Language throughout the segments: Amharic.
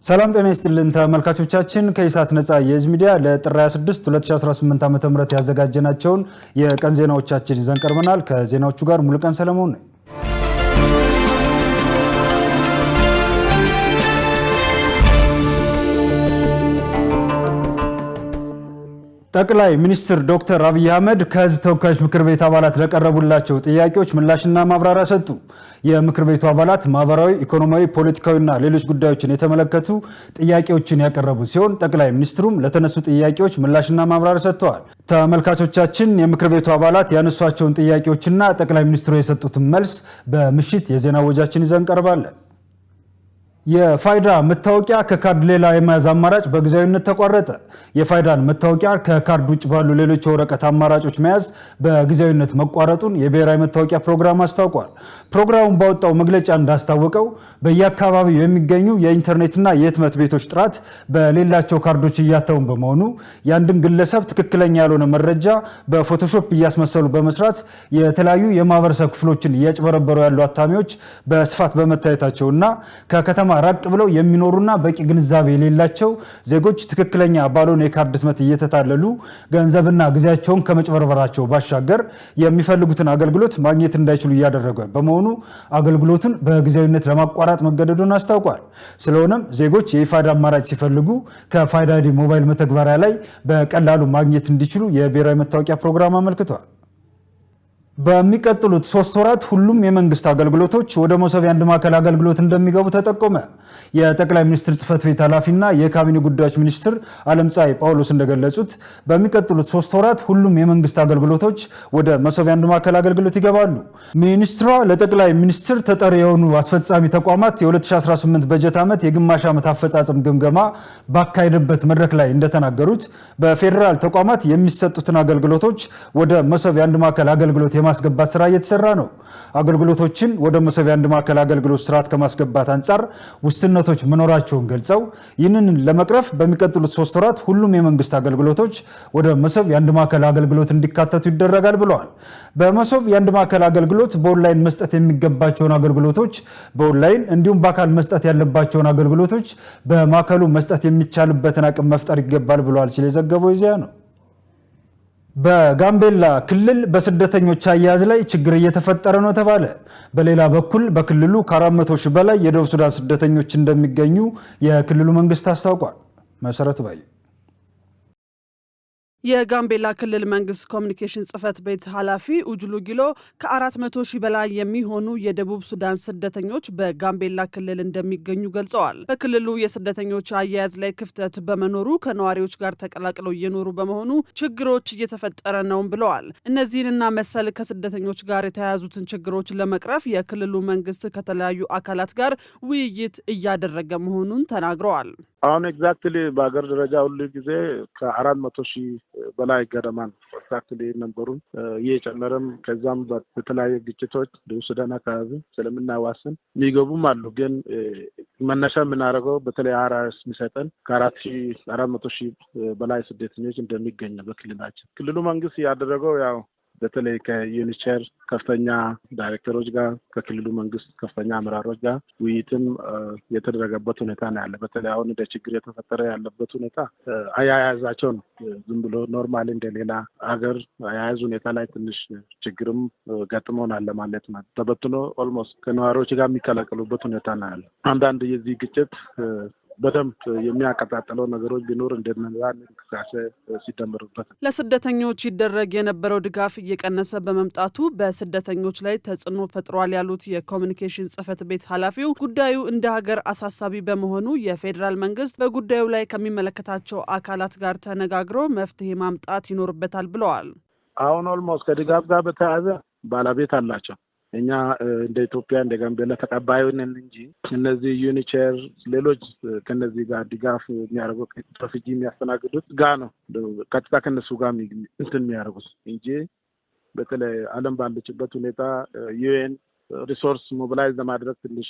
ሰላም ጤና ይስጥልን ተመልካቾቻችን ከኢሳት ነጻ የህዝብ ሚዲያ ለጥር 26 2018 ዓ.ም ያዘጋጀናቸውን የቀን ዜናዎቻችን ይዘን ቀርበናል። ከዜናዎቹ ጋር ሙሉቀን ሰለሞን ነኝ። ጠቅላይ ሚኒስትር ዶክተር አብይ አህመድ ከህዝብ ተወካዮች ምክር ቤት አባላት ለቀረቡላቸው ጥያቄዎች ምላሽና ማብራሪያ ሰጡ። የምክር ቤቱ አባላት ማህበራዊ፣ ኢኮኖሚያዊ፣ ፖለቲካዊና ሌሎች ጉዳዮችን የተመለከቱ ጥያቄዎችን ያቀረቡ ሲሆን ጠቅላይ ሚኒስትሩም ለተነሱ ጥያቄዎች ምላሽና ማብራሪያ ሰጥተዋል። ተመልካቾቻችን የምክር ቤቱ አባላት ያነሷቸውን ጥያቄዎችና ጠቅላይ ሚኒስትሩ የሰጡትን መልስ በምሽት የዜና ወጃችን ይዘን ቀርባለን። የፋይዳ መታወቂያ ከካርድ ሌላ የመያዝ አማራጭ በጊዜያዊነት ተቋረጠ። የፋይዳን መታወቂያ ከካርድ ውጭ ባሉ ሌሎች የወረቀት አማራጮች መያዝ በጊዜያዊነት መቋረጡን የብሔራዊ መታወቂያ ፕሮግራም አስታውቋል። ፕሮግራሙን ባወጣው መግለጫ እንዳስታወቀው በየአካባቢው የሚገኙ የኢንተርኔትና የህትመት ቤቶች ጥራት በሌላቸው ካርዶች እያተሙ በመሆኑ የአንድን ግለሰብ ትክክለኛ ያልሆነ መረጃ በፎቶሾፕ እያስመሰሉ በመስራት የተለያዩ የማህበረሰብ ክፍሎችን እያጭበረበሩ ያሉ አታሚዎች በስፋት በመታየታቸውና ከከተማ ራቅ ብለው የሚኖሩና በቂ ግንዛቤ የሌላቸው ዜጎች ትክክለኛ ባልሆነ የካርድ ህትመት እየተታለሉ ገንዘብና ጊዜያቸውን ከመጭበርበራቸው ባሻገር የሚፈልጉትን አገልግሎት ማግኘት እንዳይችሉ እያደረገ በመሆኑ አገልግሎቱን በጊዜያዊነት ለማቋረጥ መገደዱን አስታውቋል። ስለሆነም ዜጎች የፋይዳ አማራጭ ሲፈልጉ ከፋይዳ አይዲ ሞባይል መተግበሪያ ላይ በቀላሉ ማግኘት እንዲችሉ የብሔራዊ መታወቂያ ፕሮግራም አመልክቷል። በሚቀጥሉት 3 ወራት ሁሉም የመንግስት አገልግሎቶች ወደ መሶብ የአንድ ማዕከል አገልግሎት እንደሚገቡ ተጠቆመ። የጠቅላይ ሚኒስትር ጽህፈት ቤት ኃላፊና የካቢኔ ጉዳዮች ሚኒስትር አለምፀሐይ ጳውሎስ እንደገለጹት በሚቀጥሉት 3 ወራት ሁሉም የመንግስት አገልግሎቶች ወደ መሶብ የአንድ ማዕከል አገልግሎት ይገባሉ። ሚኒስትሯ ለጠቅላይ ሚኒስትር ተጠሪ የሆኑ አስፈጻሚ ተቋማት የ2018 በጀት ዓመት የግማሽ ዓመት አፈጻጸም ግምገማ ባካሄደበት መድረክ ላይ እንደተናገሩት በፌዴራል ተቋማት የሚሰጡትን አገልግሎቶች ወደ መሶብ የአንድ ማዕከል አገልግሎት የማስገባት ስራ እየተሰራ ነው። አገልግሎቶችን ወደ መሶብ የአንድ ማዕከል አገልግሎት ስርዓት ከማስገባት አንጻር ውስንነቶች መኖራቸውን ገልጸው ይህንን ለመቅረፍ በሚቀጥሉት 3 ወራት ሁሉም የመንግስት አገልግሎቶች ወደ መሶብ የአንድ ማዕከል አገልግሎት እንዲካተቱ ይደረጋል ብለዋል። በመሶብ የአንድ ማዕከል አገልግሎት በኦንላይን መስጠት የሚገባቸውን አገልግሎቶች በኦንላይን እንዲሁም በአካል መስጠት ያለባቸውን አገልግሎቶች በማዕከሉ መስጠት የሚቻልበትን አቅም መፍጠር ይገባል ብለዋል ሲል የዘገበው ይዚያ ነው። በጋምቤላ ክልል በስደተኞች አያያዝ ላይ ችግር እየተፈጠረ ነው ተባለ። በሌላ በኩል በክልሉ ከ400 ሺህ በላይ የደቡብ ሱዳን ስደተኞች እንደሚገኙ የክልሉ መንግስት አስታውቋል። መሰረት ባይ የጋምቤላ ክልል መንግስት ኮሚኒኬሽን ጽህፈት ቤት ኃላፊ ኡጅሉ ጊሎ ከ400 ሺህ በላይ የሚሆኑ የደቡብ ሱዳን ስደተኞች በጋምቤላ ክልል እንደሚገኙ ገልጸዋል። በክልሉ የስደተኞች አያያዝ ላይ ክፍተት በመኖሩ ከነዋሪዎች ጋር ተቀላቅለው እየኖሩ በመሆኑ ችግሮች እየተፈጠረ ነው ብለዋል። እነዚህንና መሰል ከስደተኞች ጋር የተያያዙትን ችግሮች ለመቅረፍ የክልሉ መንግስት ከተለያዩ አካላት ጋር ውይይት እያደረገ መሆኑን ተናግረዋል። አሁን ኤግዛክትሊ በአገር ደረጃ ሁሉ ጊዜ ከ400 ሺህ በላይ ገደማን ኤግዛክትሊ ነበሩን እየጨመረም ከዛም በተለያዩ ግጭቶች ደቡብ ሱዳን አካባቢ ስለምናዋስን የሚገቡም አሉ። ግን መነሻ የምናደርገው በተለይ አራስ የሚሰጠን ከ400 ሺህ በላይ ስደተኞች እንደሚገኙ በክልላችን ክልሉ መንግስት ያደረገው ያው በተለይ ከዩኒቸር ከፍተኛ ዳይሬክተሮች ጋር ከክልሉ መንግስት ከፍተኛ አመራሮች ጋር ውይይትም የተደረገበት ሁኔታ ነው ያለ። በተለይ አሁን እንደ ችግር የተፈጠረ ያለበት ሁኔታ አያያዛቸው ነው። ዝም ብሎ ኖርማሊ እንደሌላ ሀገር አያያዝ ሁኔታ ላይ ትንሽ ችግርም ገጥሞናል ማለት ነው። ተበትኖ ኦልሞስት ከነዋሪዎች ጋር የሚቀላቀሉበት ሁኔታ ነው ያለ። አንዳንድ የዚህ ግጭት በደንብ የሚያቀጣጥለው ነገሮች ቢኖር እንደነዛ እንቅስቃሴ ሲደመሩበት ለስደተኞች ይደረግ የነበረው ድጋፍ እየቀነሰ በመምጣቱ በስደተኞች ላይ ተጽዕኖ ፈጥሯል ያሉት የኮሚኒኬሽን ጽህፈት ቤት ኃላፊው ጉዳዩ እንደ ሀገር አሳሳቢ በመሆኑ የፌዴራል መንግስት በጉዳዩ ላይ ከሚመለከታቸው አካላት ጋር ተነጋግሮ መፍትሄ ማምጣት ይኖርበታል ብለዋል። አሁን ኦልሞስት ከድጋፍ ጋር በተያያዘ ባለቤት አላቸው። እኛ እንደ ኢትዮጵያ እንደ ጋምቤላ ተቀባዩን እንጂ እነዚህ ዩኒቸር ሌሎች ከነዚህ ጋር ድጋፍ የሚያደርጉ ሪፊጂ የሚያስተናግዱት ጋር ነው ቀጥታ ከነሱ ጋር እንትን የሚያደርጉት እንጂ በተለይ ዓለም ባለችበት ሁኔታ ዩኤን ሪሶርስ ሞቢላይዝ ለማድረግ ትንሽ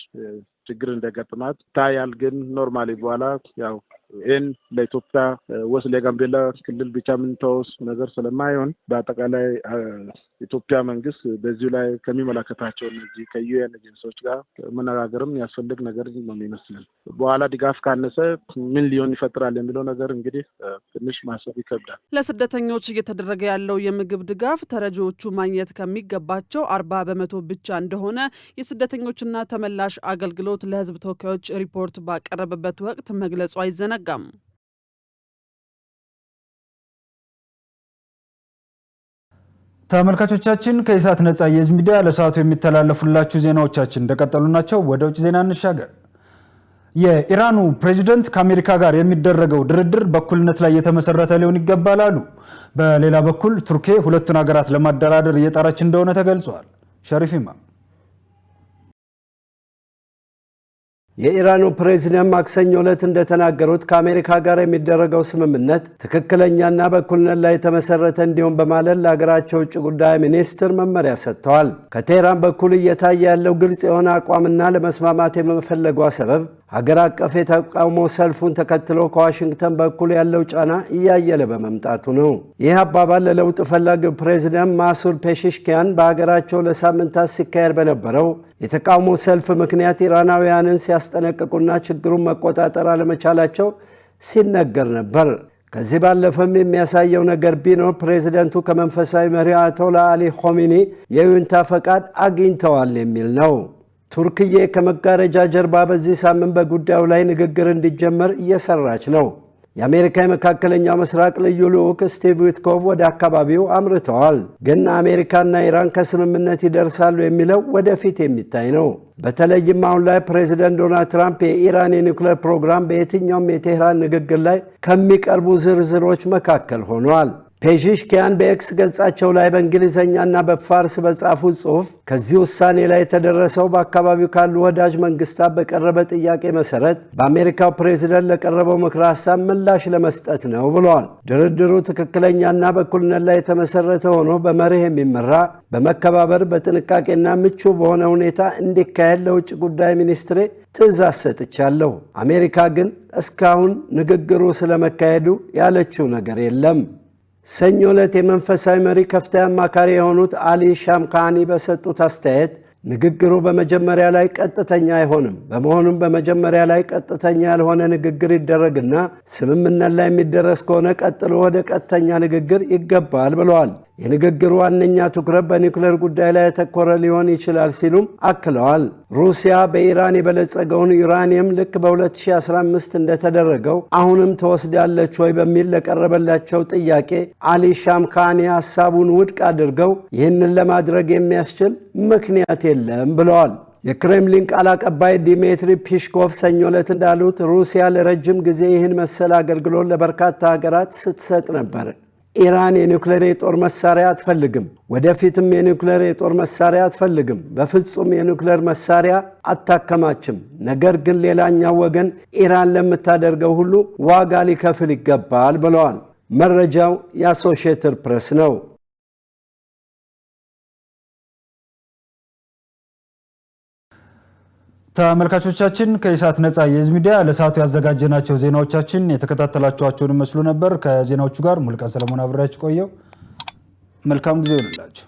ችግር እንደገጠማት ታያል። ግን ኖርማሊ በኋላ ያው ይህን ለኢትዮጵያ ወስ ለጋምቤላ ክልል ብቻ የምንተወው ነገር ስለማይሆን በአጠቃላይ ኢትዮጵያ መንግስት በዚሁ ላይ ከሚመለከታቸው እነዚህ ከዩኤን ኤጀንሲዎች ጋር መነጋገርም ያስፈልግ ነገር ነው የሚመስለን። በኋላ ድጋፍ ካነሰ ምን ሊሆን ይፈጥራል የሚለው ነገር እንግዲህ ትንሽ ማሰብ ይከብዳል። ለስደተኞች እየተደረገ ያለው የምግብ ድጋፍ ተረጂዎቹ ማግኘት ከሚገባቸው 40% ብቻ እንደሆነ የስደተኞችና ተመላሽ አገልግሎት ለሕዝብ ተወካዮች ሪፖርት ባቀረበበት ወቅት መግለጹ አይዘነጋም። ተመልካቾቻችን ከኢሳት ነጻ የህዝብ ሚዲያ ለሰዓቱ የሚተላለፉላችሁ ዜናዎቻችን እንደቀጠሉ ናቸው። ወደ ውጭ ዜና እንሻገር። የኢራኑ ፕሬዝዳንት ከአሜሪካ ጋር የሚደረገው ድርድር በእኩልነት ላይ የተመሰረተ ሊሆን ይገባል አሉ። በሌላ በኩል ቱርክ ሁለቱን ሀገራት ለማደራደር እየጣረች እንደሆነ ተገልጿል። ሸሪፍ ኢማም የኢራኑ ፕሬዝዳንት ማክሰኞ ዕለት እንደተናገሩት ከአሜሪካ ጋር የሚደረገው ስምምነት ትክክለኛና በእኩልነት ላይ የተመሰረተ እንዲሆን በማለት ለሀገራቸው ውጭ ጉዳይ ሚኒስትር መመሪያ ሰጥተዋል። ከቴህራን በኩል እየታየ ያለው ግልጽ የሆነ አቋምና ለመስማማት የመፈለጓ ሰበብ ሀገር አቀፍ የተቃውሞ ሰልፉን ተከትሎ ከዋሽንግተን በኩል ያለው ጫና እያየለ በመምጣቱ ነው። ይህ አባባል ለለውጥ ፈላጊው ፕሬዝዳንት ማሱድ ፔሽሽኪያን በሀገራቸው ለሳምንታት ሲካሄድ በነበረው የተቃውሞ ሰልፍ ምክንያት ኢራናውያንን ሲያስጠነቅቁና ችግሩን መቆጣጠር አለመቻላቸው ሲነገር ነበር። ከዚህ ባለፈም የሚያሳየው ነገር ቢኖር ፕሬዝዳንቱ ከመንፈሳዊ መሪ አያቶላ አሊ ኾሜኒ የይሁንታ ፈቃድ አግኝተዋል የሚል ነው። ቱርክዬ ከመጋረጃ ጀርባ በዚህ ሳምንት በጉዳዩ ላይ ንግግር እንዲጀመር እየሰራች ነው። የአሜሪካ የመካከለኛው ምስራቅ ልዩ ልዑክ ስቲቭ ዊትኮቭ ወደ አካባቢው አምርተዋል። ግን አሜሪካና ኢራን ከስምምነት ይደርሳሉ የሚለው ወደፊት የሚታይ ነው። በተለይም አሁን ላይ ፕሬዝዳንት ዶናልድ ትራምፕ የኢራን የኒውክሌር ፕሮግራም በየትኛውም የቴህራን ንግግር ላይ ከሚቀርቡ ዝርዝሮች መካከል ሆኗል። ፔሽሽኪያን በኤክስ ገጻቸው ላይ በእንግሊዝኛና በፋርስ በጻፉት ጽሑፍ ከዚህ ውሳኔ ላይ የተደረሰው በአካባቢው ካሉ ወዳጅ መንግስታት በቀረበ ጥያቄ መሰረት በአሜሪካው ፕሬዝዳንት ለቀረበው ምክረ ሀሳብ ምላሽ ለመስጠት ነው ብለዋል። ድርድሩ ትክክለኛና በእኩልነት ላይ የተመሰረተ ሆኖ በመርህ የሚመራ በመከባበር በጥንቃቄና ምቹ በሆነ ሁኔታ እንዲካሄድ ለውጭ ጉዳይ ሚኒስትሬ ትዕዛዝ ሰጥቻለሁ። አሜሪካ ግን እስካሁን ንግግሩ ስለመካሄዱ ያለችው ነገር የለም። ሰኞ ዕለት የመንፈሳዊ መሪ ከፍተኛ አማካሪ የሆኑት አሊ ሻምካኒ በሰጡት አስተያየት ንግግሩ በመጀመሪያ ላይ ቀጥተኛ አይሆንም። በመሆኑም በመጀመሪያ ላይ ቀጥተኛ ያልሆነ ንግግር ይደረግና ስምምነት ላይ የሚደረስ ከሆነ ቀጥሎ ወደ ቀጥተኛ ንግግር ይገባል ብለዋል። የንግግሩ ዋነኛ ትኩረት በኒውክሌር ጉዳይ ላይ ያተኮረ ሊሆን ይችላል ሲሉም አክለዋል። ሩሲያ በኢራን የበለጸገውን ዩራኒየም ልክ በ2015 እንደተደረገው አሁንም ትወስዳለች ወይ በሚል ለቀረበላቸው ጥያቄ አሊ ሻምካኒ ሐሳቡን ውድቅ አድርገው ይህንን ለማድረግ የሚያስችል ምክንያት የለም ብለዋል። የክሬምሊን ቃል አቀባይ ዲሜትሪ ፔስኮቭ ሰኞ ዕለት እንዳሉት ሩሲያ ለረጅም ጊዜ ይህን መሰል አገልግሎት ለበርካታ ሀገራት ስትሰጥ ነበር። ኢራን የኒውክሌር የጦር መሳሪያ አትፈልግም፣ ወደፊትም የኒውክሌር የጦር መሳሪያ አትፈልግም፣ በፍጹም የኒውክሌር መሳሪያ አታከማችም። ነገር ግን ሌላኛው ወገን ኢራን ለምታደርገው ሁሉ ዋጋ ሊከፍል ይገባል ብለዋል። መረጃው የአሶሺየትድ ፕሬስ ነው። ተመልካቾቻችን ከኢሳት ነጻ የህዝብ ሚዲያ ለሰዓቱ ያዘጋጀናቸው ዜናዎቻችን የተከታተላችኋቸውን መስሉ ነበር። ከዜናዎቹ ጋር ሙልቀን ሰለሞን አብራችሁ ቆየው። መልካም ጊዜ ይሁንላችሁ።